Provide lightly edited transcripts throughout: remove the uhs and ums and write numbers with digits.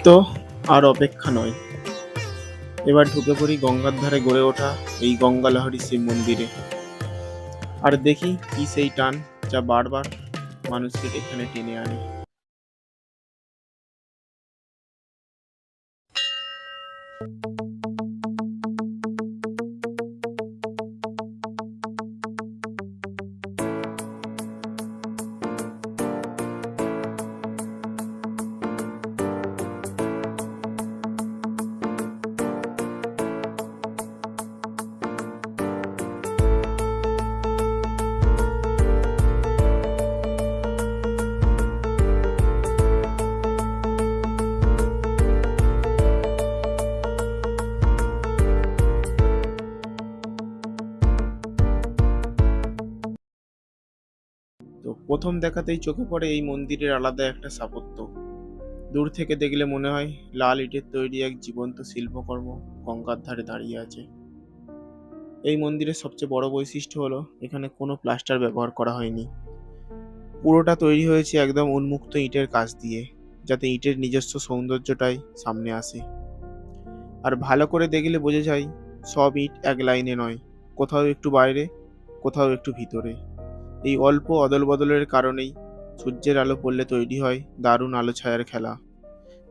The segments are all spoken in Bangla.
তো আর অপেক্ষা নয়, এবার ঢুকে পড়ি গঙ্গার ধারে গড়ে ওঠা এই গঙ্গালহরী শিব মন্দিরে। আর দেখি কি সেই টান যা বারবার মানুষকে এখানে টেনে আনে। তো প্রথম দেখাতেই চোখে পড়ে এই মন্দিরের আলাদা একটা স্থাপত্য। দূর থেকে দেখলে মনে হয় লাল ইটের তৈরি এক জীবন্ত শিল্পকর্ম গঙ্গার ধারে দাঁড়িয়ে আছে। এই মন্দিরের সবচেয়ে বড় বৈশিষ্ট্য হলো এখানে কোনো প্লাস্টার ব্যবহার করা হয়নি। পুরোটা তৈরি হয়েছে একদম উন্মুক্ত ইটের কাজ দিয়ে, যাতে ইটের নিজস্ব সৌন্দর্যটাই সামনে আসে। আর ভালো করে দেখলে বোঝা যায় সব ইট এক লাইনে নয়, কোথাও একটু বাইরে, কোথাও একটু ভিতরে। এই অল্প অদল বদলের কারণেই সূর্যের আলো পড়লে তৈরি হয় দারুণ আলো ছায়ার খেলা।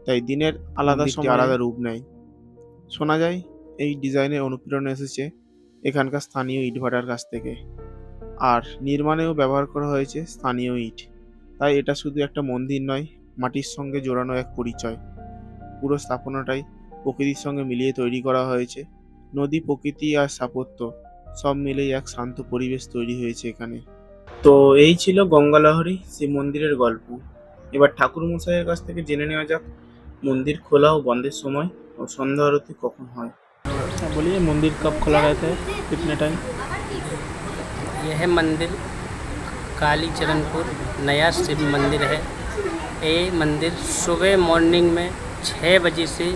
তাই দিনের আলাদা সময় আলাদা রূপ নেয়। শোনা যায় এই ডিজাইনের অনুপ্রেরণা এসেছে এখানকার স্থানীয় ইটভাটার কাছ থেকে, আর নির্মাণেও ব্যবহার করা হয়েছে স্থানীয় ইট। তাই এটা শুধু একটা মন্দির নয়, মাটির সঙ্গে জোড়ানো এক পরিচয়। পুরো স্থাপনাটাই প্রকৃতির সঙ্গে মিলিয়ে তৈরি করা হয়েছে। নদী, প্রকৃতি আর স্থাপত্য সব মিলেই এক শান্ত পরিবেশ তৈরি হয়েছে এখানে। তো এই ছিল গঙ্গালহরী শিব মন্দিরের গল্প। এবার ঠাকুর মশাইয়ের কাছ থেকে জেনে নেওয়া যাক মন্দির খোলা ও বন্ধের সময় ও সন্ধ্যা আরতি কখন হয়। बोलिए मंदिर कब खुला रहता है, कितने टाइम? यह मंदिर काली चरणपुर नया शिव मंदिर है। ये मंदिर सुबह मॉर्निंग में 6 बजे से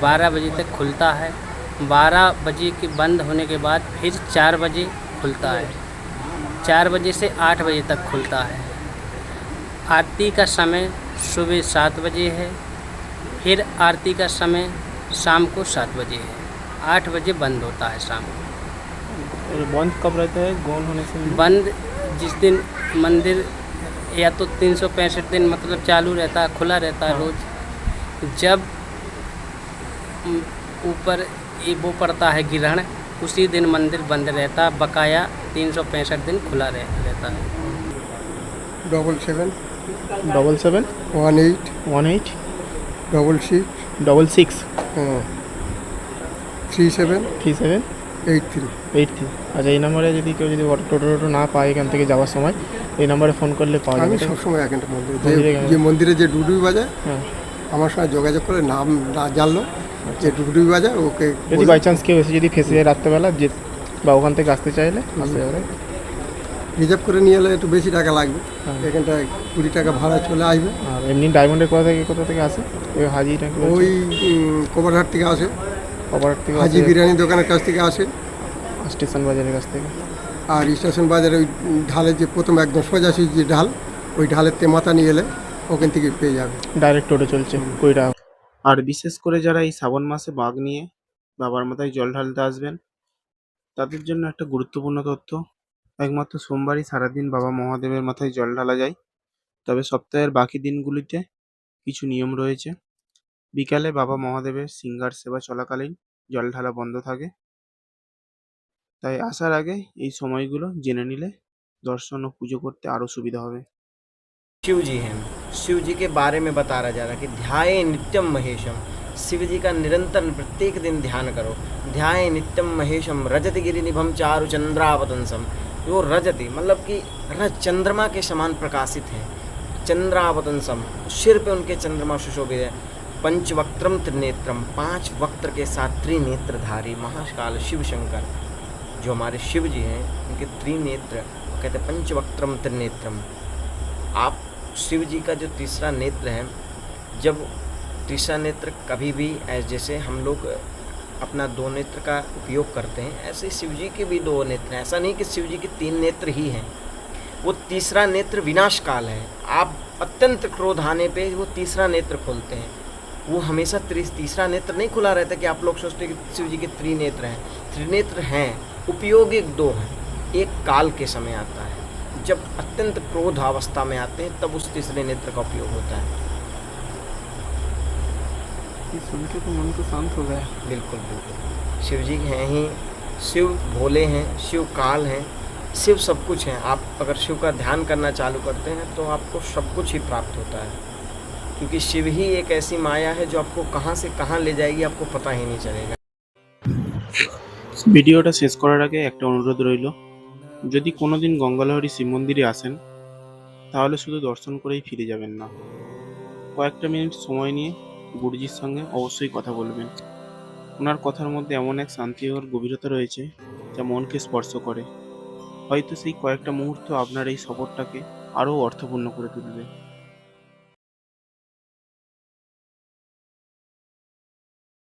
12 बजे तक खुलता है। 12 बजे के बंद होने के बाद फिर 4 बजे खुलता है। 4 बजे से 8 बजे तक खुलता है। आरती का समय सुबह 7 बजे है। फिर आरती का समय शाम को 7 बजे है। 8 बजे बंद होता है शाम को। और बंद कब रहता है गौन होने से? बंद जिस दिन मंदिर या तो 365 दिन मतलब चालू रहता है, खुला रहता है रोज। जब ऊपर ये वो पड़ता है ग्रहण, उसी दिन मंदिर बंद रहता है। बकाया 365 दिन खुला रहता है। 77 777 18 18 66 66 37 37 83। 83। আচ্ছা, এই নম্বরে যদি কেউ যদি টোটো না পায় এখান থেকে যাওয়ার সময় এই নম্বরে ফোন করলে পাওয়া আমি যাবে? সবসময় এখানটা মন্দিরে মন্দিরে গেলে- যে মন্দিরে যে ডুডুই বাজায় হ্যাঁ। আমার সঙ্গে যোগাযোগ করে নাম না জানলো যে ডুডুই বাজায় ওকে যদি বাই চান্স কেউ এসে যদি ফেসে যায় রাত্রেবেলা যে বা ওখান থেকে আসতে চাইলে আসতে পারে। রিজার্ভ করে নিয়ে এলে একটু বেশি টাকা লাগবে। হ্যাঁ। এখানটায় 20 টাকা ভাড়া চলে আসবে। আর এমনি ডায়মন্ডের কোথা থেকে আসে? ওই হাজি নাকি ওই কোবারহাট থেকে আসে, অপারেট থেকে হাজি বিরিয়ানি দোকানের কাছ থেকে আসে। স্টেশন বাজারের কাছ থেকে। আর স্টেশন বাজারে ওই ঢালে যে প্রথম একদম সোজাসুজি যে ঢাল, ওই ঢালের তেমাতা নিয়ে এলে ওখান থেকে পেয়ে যাবে। ডাইরেক্ট টোটো চলছে 20 টাকা। আর বিশেষ করে যারা এই শ্রাবণ মাসে বাঘ নিয়ে বাবার মাথায় জল ঢালতে আসবেন তাদের জন্য একটা গুরুত্বপূর্ণ তথ্য। একমাত্র সোমবারই সারাদিন বাবা মহাদেবের মাথায় জল ঢালা যায়। তবে সপ্তাহের বাকি দিনগুলিতে কিছু নিয়ম রয়েছে। বিকালে বাবা মহাদেবের সিঙ্গার সেবা চলাকালীন জল ঢালা বন্ধ থাকে। তাই আসার আগে এই সময়গুলো জেনে নিলে দর্শন ও পুজো করতে আরো সুবিধা হবে। शिव जी हैं। शिव जी के बारे में बताया जा रहा है कि ध्याये नित्यम महेशम। शिव जी का निरंतर प्रत्येक दिन ध्यान करो। ध्याये नित्यम महेशम रजति गिरिनिभम चारु चंद्रावतंसम। वो रजति मतलब कि चंद्रमा के समान प्रकाशित है। चंद्रावतंसम, सिर पे उनके चंद्रमा सुशोभित है। पंचवक्त्रम त्रिनेत्रम, 5 वक्त्र के साथ त्रिनेत्रधारी महाकाल शिव शंकर जो हमारे शिव जी हैं, उनके त्रिनेत्र कहते हैं पंचवक्त्रम त्रिनेत्रम। आप शिव जी का जो तीसरा नेत्र है, जब तीसरा नेत्र कभी भी जैसे हम लोग अपना 2 नेत्र का उपयोग करते हैं, ऐसे शिव जी के भी 2 नेत्र हैं। ऐसा नहीं कि शिव जी के 3 नेत्र ही हैं। वो तीसरा नेत्र विनाश काल है। आप अत्यंत क्रोध आने पे वो तीसरा नेत्र खोलते हैं। वो हमेशा तीसरा नेत्र नहीं खुला रहता कि आप लोग सोचते हैं कि शिव जी के त्रिनेत्र हैं। त्रिनेत्र हैं, उपयोगिक 2 हैं। एक काल के समय आता है, जब अत्यंत क्रोध अवस्था में आते हैं, तब उस तीसरे नेत्र का उपयोग होता है। ये सुन के तो मन को शांत हो गया। बिल्कुल बिल्कुल, शिव जी हैं ही, शिव भोले हैं, शिव काल हैं, शिव सब कुछ हैं। आप अगर शिव का ध्यान करना चालू करते हैं तो आपको सब कुछ ही प्राप्त होता है, क्योंकि शिव ही एक ऐसी माया है जो आपको कहाँ से कहाँ ले जाएगी आपको पता ही नहीं चलेगा। ভিডিওটা শেষ করার আগে একটা অনুরোধ রইল, যদি কোনোদিন গঙ্গালহরী শিব মন্দিরে আসেন তাহলে শুধু দর্শন করেই ফিরে যাবেন না, কয়েকটা মিনিট সময় নিয়ে গুরুজির সঙ্গে অবশ্যই কথা বলবেন। ওনার কথার মধ্যে এমন এক শান্তি আর গভীরতা রয়েছে যা মনকে স্পর্শ করে। হয়তো সেই কয়েকটা মুহূর্ত আপনার এই সফরটাকে আরও অর্থপূর্ণ করে তুলবে।